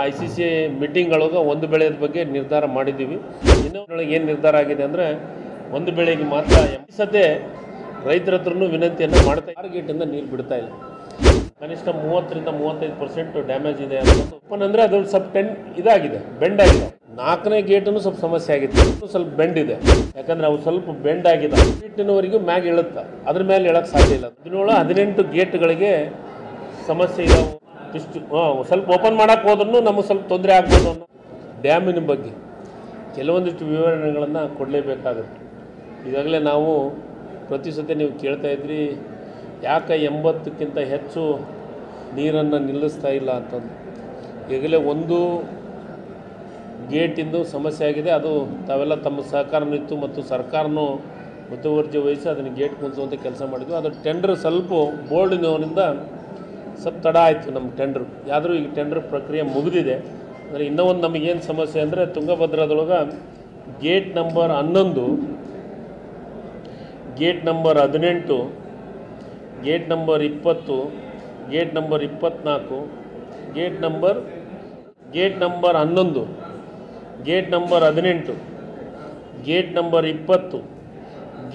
ICC meeting ಒಳಗೆ ಒಂದು ಬೆಳೆಯ ಬಗ್ಗೆ ನಿರ್ಧಾರ ಮಾಡಿದ್ದೀವಿ. ಇನ್ನೊಂದರೊಳಗೆ ಏನು ನಿರ್ಧಾರ ಆಗಿದೆ ಅಂದರೆ ಒಂದು ಬೆಳೆಗೆ ಮಾತ್ರ ಸದ್ಯ ರೈತರ ಹತ್ರನೂ ವಿನಂತಿಯನ್ನು ಮಾಡ್ತಾ 6 ಗೇಟಿಂದ ನೀರು ಬಿಡ್ತಾ ಇಲ್ಲ. ಕನಿಷ್ಠ 30ರಿಂದ 35% ಡ್ಯಾಮೇಜ್ ಇದೆ ಅನ್ನೋದು ಓಪನ್ ಅಂದರೆ ಅದು ಸ್ವಲ್ಪ ಇದಾಗಿದೆ, ಬೆಂಡ್ ಆಗಿದೆ. 4ನೇ ಗೇಟನ್ನು ಸ್ವಲ್ಪ ಸಮಸ್ಯೆ ಆಗಿತ್ತು, ಸ್ವಲ್ಪ ಬೆಂಡ್ ಇದೆ. ಯಾಕಂದರೆ ಅವು ಸ್ವಲ್ಪ ಬೆಂಡ್ ಆಗಿದೆ, ಫೀಟಿನವರೆಗೂ ಮ್ಯಾಗ ಇಳುತ್ತೆ, ಅದ್ರ ಮೇಲೆ ಹೇಳಕ್ಕೆ ಸಾಧ್ಯ ಇಲ್ಲ. 17-18 ಗೇಟ್ಗಳಿಗೆ ಸಮಸ್ಯೆ ಇದಾವೆ. ಇಷ್ಟು ಸ್ವಲ್ಪ ಓಪನ್ ಮಾಡೋಕ್ಕೆ ಹೋದ್ರೂ ನಮಗೆ ಸ್ವಲ್ಪ ತೊಂದರೆ ಆಗ್ಬೋದು ಅನ್ನೋ ಡ್ಯಾಮಿನ ಬಗ್ಗೆ ಕೆಲವೊಂದಿಷ್ಟು ವಿವರಣೆಗಳನ್ನು ಕೊಡಲೇಬೇಕಾಗುತ್ತೆ. ಈಗಾಗಲೇ ನಾವು ಪ್ರತಿ ಸತಿ ನೀವು ಕೇಳ್ತಾ ಇದ್ರಿ ಯಾಕೆ 80ಕ್ಕಿಂತ ಹೆಚ್ಚು ನೀರನ್ನು ನಿಲ್ಲಿಸ್ತಾ ಇಲ್ಲ ಅಂತಂದು. ಈಗಲೇ ಒಂದು ಗೇಟಿಂದು ಸಮಸ್ಯೆ ಆಗಿದೆ, ಅದು ತಾವೆಲ್ಲ ತಮ್ಮ ಸಹಕಾರನೂ ಇತ್ತು ಮತ್ತು ಸರ್ಕಾರನೂ ಮುತುವರ್ಜಿ ವಹಿಸಿ ಅದನ್ನು ಗೇಟ್ ಮುಚ್ಚುವಂಥ ಕೆಲಸ ಮಾಡಿದ್ವಿ. ಅದು ಟೆಂಡರ್ ಸ್ವಲ್ಪ ಬೋರ್ಡಿನವರಿಂದ ಸ್ವಲ್ಪ ತಡ ಆಯಿತು ನಮ್ಮ ಟೆಂಡ್ರು. ಯಾದರೂ ಈಗ ಟೆಂಡರ್ ಪ್ರಕ್ರಿಯೆ ಮುಗಿದಿದೆ. ಅಂದರೆ ಇನ್ನೂ ಒಂದು ನಮಗೇನು ಸಮಸ್ಯೆ ಅಂದರೆ ತುಂಗಭದ್ರಾದೊಳಗೆ gate number 11, gate number 18, gate number 20, gate number 24, gate number 11, gate number 18, gate number 20,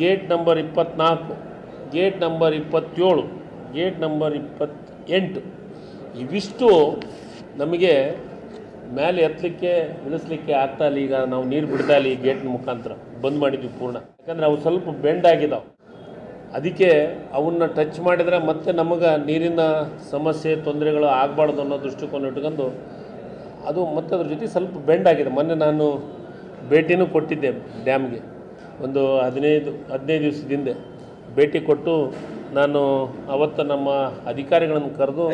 gate number 24, gate number 27, gate number 28 ಇವಿಷ್ಟು ನಮಗೆ ಮೇಲೆ ಎತ್ತಲಿಕ್ಕೆ ಇಳಿಸ್ಲಿಕ್ಕೆ ಆಗ್ತಾ ಇಲ್ಲ. ಈಗ ನಾವು ನೀರು ಬಿಡ್ತಾ ಇಲ್ಲ, ಈ ಗೇಟ್ನ ಮುಖಾಂತರ ಬಂದ್ ಮಾಡಿದ್ವಿ ಪೂರ್ಣ. ಯಾಕಂದರೆ ಅವು ಸ್ವಲ್ಪ ಬೆಂಡ್ ಆಗಿದ್ದಾವೆ, ಅದಕ್ಕೆ ಅವನ್ನ ಟಚ್ ಮಾಡಿದರೆ ಮತ್ತೆ ನಮಗೆ ನೀರಿನ ಸಮಸ್ಯೆ ತೊಂದರೆಗಳು ಆಗಬಾರ್ದು ಅನ್ನೋ ದೃಷ್ಟಿಕೋನ ಇಟ್ಕೊಂಡು ಅದು ಮತ್ತೆ ಅದ್ರ ಜೊತೆ ಸ್ವಲ್ಪ ಬೆಂಡ್ ಆಗಿದೆ. ಮೊನ್ನೆ ನಾನು ಭೇಟಿನೂ ಕೊಟ್ಟಿದ್ದೆ ಡ್ಯಾಮ್ಗೆ, ಒಂದು 15 ದಿವಸದ ಹಿಂದೆ ಭೇಟಿ ಕೊಟ್ಟು ನಾನು ಅವತ್ತು ನಮ್ಮ ಅಧಿಕಾರಿಗಳನ್ನು ಕರೆದು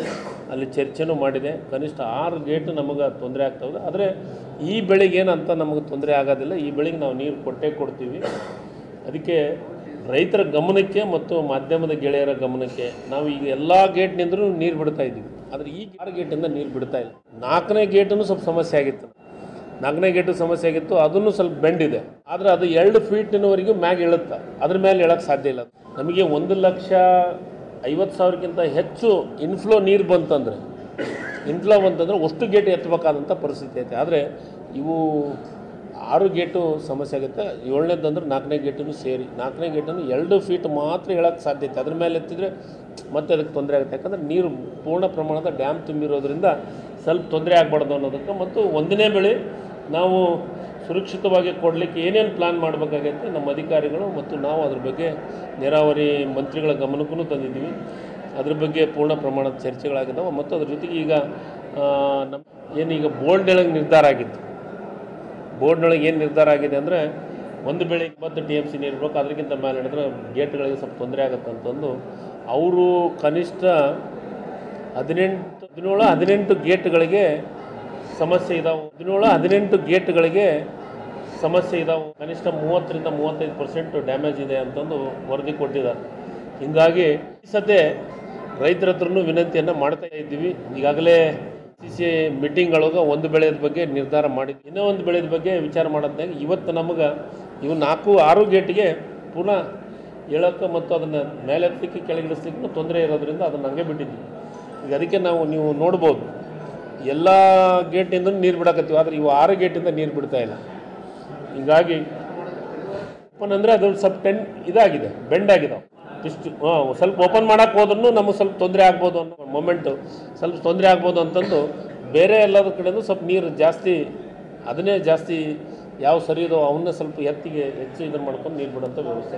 ಅಲ್ಲಿ ಚರ್ಚೆನೂ ಮಾಡಿದೆ. ಕನಿಷ್ಠ 6 ಗೇಟು ನಮಗೆ ತೊಂದರೆ ಆಗ್ತವೆ. ಆದರೆ ಈ ಬೆಳೆಗೆ ಏನಂತ ನಮಗೆ ತೊಂದರೆ ಆಗೋದಿಲ್ಲ, ಈ ಬೆಳೆಗೆ ನಾವು ನೀರು ಕೊಟ್ಟೇ ಕೊಡ್ತೀವಿ. ಅದಕ್ಕೆ ರೈತರ ಗಮನಕ್ಕೆ ಮತ್ತು ಮಾಧ್ಯಮದ ಗೆಳೆಯರ ಗಮನಕ್ಕೆ ನಾವು ಈಗ ಎಲ್ಲ ಗೇಟ್ನಿಂದಲೂ ನೀರು ಬಿಡ್ತಾ ಇದ್ದೀವಿ. ಆದರೆ ಈ 6 ಗೇಟಿಂದ ನೀರು ಬಿಡ್ತಾ ಇಲ್ಲ. 4ನೇ ಗೇಟನ್ನು ಸ್ವಲ್ಪ ಸಮಸ್ಯೆ ಆಗಿತ್ತು, 4ನೇ ಗೇಟು ಸಮಸ್ಯೆ ಆಗಿತ್ತು, ಅದನ್ನು ಸ್ವಲ್ಪ ಬೆಂಡ್ ಇದೆ. ಆದರೆ ಅದು 2 ಫೀಟಿನವರೆಗೂ ಮ್ಯಾಗ ಇಳುತ್ತೆ, ಅದ್ರ ಮೇಲೆ ಹೇಳಕ್ಕೆ ಸಾಧ್ಯ ಇಲ್ಲ. ನಮಗೆ 1,50,000ಕ್ಕಿಂತ ಹೆಚ್ಚು ಇನ್ಫ್ಲೋ ನೀರು ಬಂತಂದರೆ ಅಷ್ಟು ಗೇಟ್ ಎತ್ತಬೇಕಾದಂಥ ಪರಿಸ್ಥಿತಿ ಐತೆ. ಆದರೆ ಇವು 6 ಗೇಟು ಸಮಸ್ಯೆ ಆಗುತ್ತೆ. 7ನೇದಂದ್ರೆ 4ನೇ ಗೇಟನ್ನು ಸೇರಿ 4ನೇ ಗೇಟನ್ನು 2 ಫೀಟ್ ಮಾತ್ರ ಹೇಳಕ್ಕೆ ಸಾಧ್ಯ ಐತೆ. ಅದ್ರ ಮೇಲೆ ಎತ್ತಿದ್ರೆ ಮತ್ತೆ ಅದಕ್ಕೆ ತೊಂದರೆ ಆಗುತ್ತೆ. ಯಾಕಂದರೆ ನೀರು ಪೂರ್ಣ ಪ್ರಮಾಣದ ಡ್ಯಾಮ್ ತುಂಬಿರೋದ್ರಿಂದ ಸ್ವಲ್ಪ ತೊಂದರೆ ಆಗಬಾರ್ದು ಅನ್ನೋದಕ್ಕೆ ಮತ್ತು 1ನೇ ಬೆಳೆ ನಾವು ಸುರಕ್ಷಿತವಾಗಿ ಕೊಡಲಿಕ್ಕೆ ಏನೇನು ಪ್ಲ್ಯಾನ್ ಮಾಡಬೇಕಾಗೈತೆ ನಮ್ಮ ಅಧಿಕಾರಿಗಳು ಮತ್ತು ನಾವು ಅದ್ರ ಬಗ್ಗೆ ನೀರಾವರಿ ಮಂತ್ರಿಗಳ ಗಮನಕ್ಕೂ ತಂದಿದ್ದೀವಿ. ಅದ್ರ ಬಗ್ಗೆ ಪೂರ್ಣ ಪ್ರಮಾಣದ ಚರ್ಚೆಗಳಾಗಿದ್ದಾವೆ. ಮತ್ತು ಅದ್ರ ಜೊತೆಗೆ ಈಗ ನಮ್ಮ ಏನೀಗ ಬೋರ್ಡ್ನೊಳಗೆ ನಿರ್ಧಾರ ಆಗಿತ್ತು, ಬೋರ್ಡ್ನೊಳಗೆ ಏನು ನಿರ್ಧಾರ ಆಗಿದೆ ಅಂದರೆ ಒಂದು ಬೆಳೆಗೆ 20 TMC ನೀರು ಇರಬೇಕು, ಅದಕ್ಕಿಂತ ಮೇಲೆ ಹಿಡಿದ್ರೆ ಗೇಟ್ಗಳಿಗೆ ಸ್ವಲ್ಪ ತೊಂದರೆ ಆಗುತ್ತೆ ಅಂತಂದು ಅವರು ಕನಿಷ್ಠ 17-18 ಗೇಟ್ಗಳಿಗೆ ಸಮಸ್ಯೆ ಇದಾವೆ. 17-18 ಗೇಟ್ಗಳಿಗೆ ಸಮಸ್ಯೆ ಇದಾವೆ. ಕನಿಷ್ಠ 30ರಿಂದ 35% ಡ್ಯಾಮೇಜ್ ಇದೆ ಅಂತಂದು ವರದಿ ಕೊಟ್ಟಿದ್ದಾರೆ. ಹೀಗಾಗಿ ಈ ಸದ್ಯ ರೈತರ ಹತ್ರನೂ ವಿನಂತಿಯನ್ನು ಮಾಡ್ತಾ ಇದ್ದೀವಿ. ಈಗಾಗಲೇ ICC ಮೀಟಿಂಗ್ ಒಳಗೆ ಒಂದು ಬೆಳೆಯ ಬಗ್ಗೆ ನಿರ್ಧಾರ ಮಾಡಿದ್ವಿ. ಇನ್ನೂ ಒಂದು ಬೆಳೆಯ ಬಗ್ಗೆ ವಿಚಾರ ಮಾಡೋದಾಗ ಇವತ್ತು ನಮಗೆ ಇವು 4-6 ಗೇಟಿಗೆ ಪುನಃ ಹೇಳೋಕ್ಕೆ ಮತ್ತು ಅದನ್ನು ಮೇಲೆತ್ತಲಿಕ್ಕೆ ಕೆಳಗಿಳಿಸ್ಲಿಕ್ಕೂ ತೊಂದರೆ ಇರೋದ್ರಿಂದ ಅದನ್ನು ಹಂಗೆ ಬಿಟ್ಟಿದ್ವಿ. ಈಗ ಅದಕ್ಕೆ ನೀವು ನೋಡ್ಬೋದು ಎಲ್ಲ ಗೇಟಿಂದ ನೀರು ಬಿಡಕತ್ತೀವಿ, ಆದರೆ ಇವು 6 ಗೇಟಿಂದ ನೀರು ಬಿಡ್ತಾ ಇಲ್ಲ. ಹೀಗಾಗಿ ಓಪನ್ ಅಂದರೆ ಅದು ಸ್ವಲ್ಪ ಇದಾಗಿದೆ, ಬೆಂಡ್ ಆಗಿದ್ದಾವೆ. ಇಷ್ಟು ಸ್ವಲ್ಪ ಓಪನ್ ಮಾಡೋಕ್ಕೆ ಹೋದ್ರೂ ನಮಗೆ ಸ್ವಲ್ಪ ತೊಂದರೆ ಆಗ್ಬೋದು ಅನ್ನೋ ಮೊಮೆಂಟು ಸ್ವಲ್ಪ ತೊಂದರೆ ಆಗ್ಬೋದು ಅಂತಂದು ಬೇರೆ ಎಲ್ಲದ ಕಡೆಯೂ ಸ್ವಲ್ಪ ನೀರು ಜಾಸ್ತಿ, ಅದನ್ನೇ ಜಾಸ್ತಿ ಯಾವ ಸರಿ ಇದೋ ಅವನ್ನೇ ಸ್ವಲ್ಪ ಹೆಚ್ಚು ಇದನ್ನು ಮಾಡ್ಕೊಂಡು ನೀರು ಬಿಡೋಂಥ ವ್ಯವಸ್ಥೆ.